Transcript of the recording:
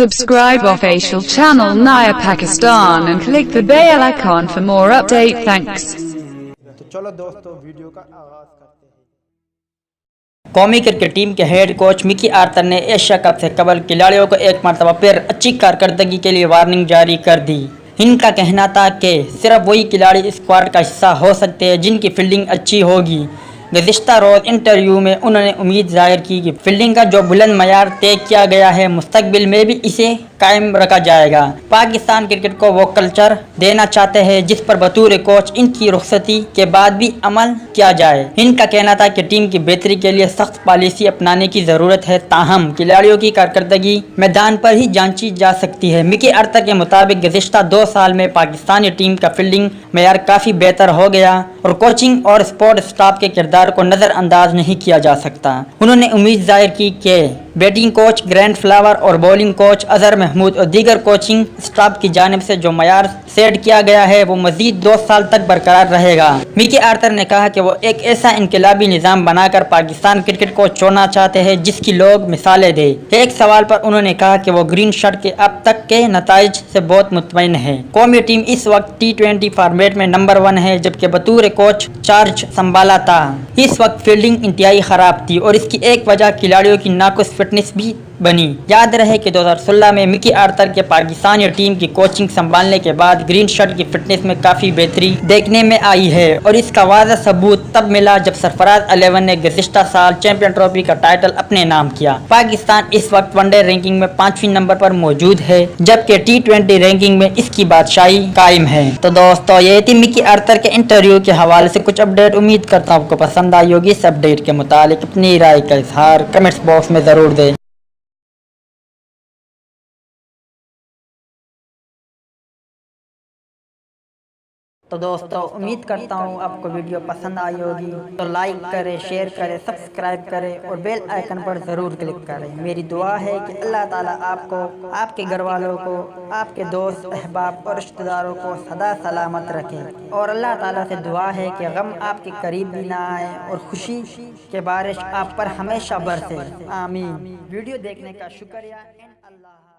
Subscribe official channel Naya Pakistan and click the bell icon for more update. Thanks. तो चलो दोस्तों video का आगाज करते हैं। कौमी क्रिकेट टीम के हेड कोच मिकी आर्थर ने एशिया कप से कबल खिलाड़ियों को एक मरतबा फिर अच्छी कारकर्दगी के लिए वार्निंग जारी कर दी। इनका कहना था कि सिर्फ वही खिलाड़ी स्क्वाड का हिस्सा हो सकते हैं जिनकी फील्डिंग अच्छी होगी। गुज़िश्ता रोज़ इंटरव्यू में उन्होंने उम्मीद जाहिर की कि फील्डिंग का जो बुलंद मयार तय किया गया है मुस्तकबिल में भी इसे कायम रखा जाएगा। पाकिस्तान क्रिकेट को वो कल्चर देना चाहते हैं जिस पर बतौर कोच इनकी रुखसती के बाद भी अमल किया जाए। इनका कहना था कि टीम की बेहतरी के लिए सख्त पॉलिसी अपनाने की ज़रूरत है, ताहम खिलाड़ियों की कारकर्दगी मैदान पर ही जांची जा सकती है। मिकी आर्थर के मुताबिक गुज़िश्ता 2 साल में पाकिस्तानी टीम का फील्डिंग मयार काफ़ी बेहतर हो गया और कोचिंग और स्पोर्ट स्टाफ के किरदार को नज़रअंदाज नहीं किया जा सकता। उन्होंने उम्मीद जाहिर की कि बैटिंग कोच ग्रैंड फ्लावर और बॉलिंग कोच अजहर महमूद और दीगर कोचिंग स्टाफ की जानिब से जो मयार सेट किया गया है वो मजीद 2 साल तक बरकरार रहेगा। मिकी आर्थर ने कहा कि वो एक ऐसा इनकलाबी निज़ाम बनाकर पाकिस्तान क्रिकेट को छोड़ना चाहते हैं जिसकी लोग मिसालें दे। एक सवाल पर उन्होंने कहा कि वो ग्रीन शर्ट के अब तक के नताइज से बहुत मुतमईन है। कौमी टीम इस वक्त T20 फॉर्मेट में नंबर 1 है, जबकि बतौर कोच चार्ज संभाला था। इस वक्त फील्डिंग इंतहाई खराब थी और इसकी एक वजह खिलाड़ियों की नाक़ुस फिटनेस भी बनी। याद रहे कि 2016 में मिकी आर्थर के पाकिस्तानी टीम की कोचिंग संभालने के बाद ग्रीन शर्ट की फिटनेस में काफ़ी बेहतरी देखने में आई है और इसका वाज़ह सबूत तब मिला जब सरफराज 11 ने गुज़िश्ता साल चैंपियन ट्रॉफी का टाइटल अपने नाम किया। पाकिस्तान इस वक्त वनडे रैंकिंग में 5वें नंबर पर मौजूद है, जबकि T20 रैंकिंग में इसकी बादशाही कायम है। तो दोस्तों ये थी मिकी आर्थर के इंटरव्यू के हवाले से कुछ अपडेट। उम्मीद करता हूँ आपको पसंद आई होगी। इस अपडेट के मुतालिक अपनी राय का इजहार कमेंट्स बॉक्स में ज़रूर दें। तो दोस्तों उम्मीद करता हूँ आपको वीडियो पसंद आई होगी, तो लाइक करें, शेयर करें, सब्सक्राइब करें और बेल आइकन पर ज़रूर क्लिक करें। मेरी दुआ है कि अल्लाह ताला आपको, आपके घर वालों को, आपके दोस्त अहबाब और रिश्तेदारों को सदा सलामत रखें और अल्लाह ताला से दुआ है कि गम आपके करीब भी ना आए और खुशी के बारिश आप पर हमेशा बरसे। आमीन। वीडियो देखने का शुक्रिया। अल्लाह।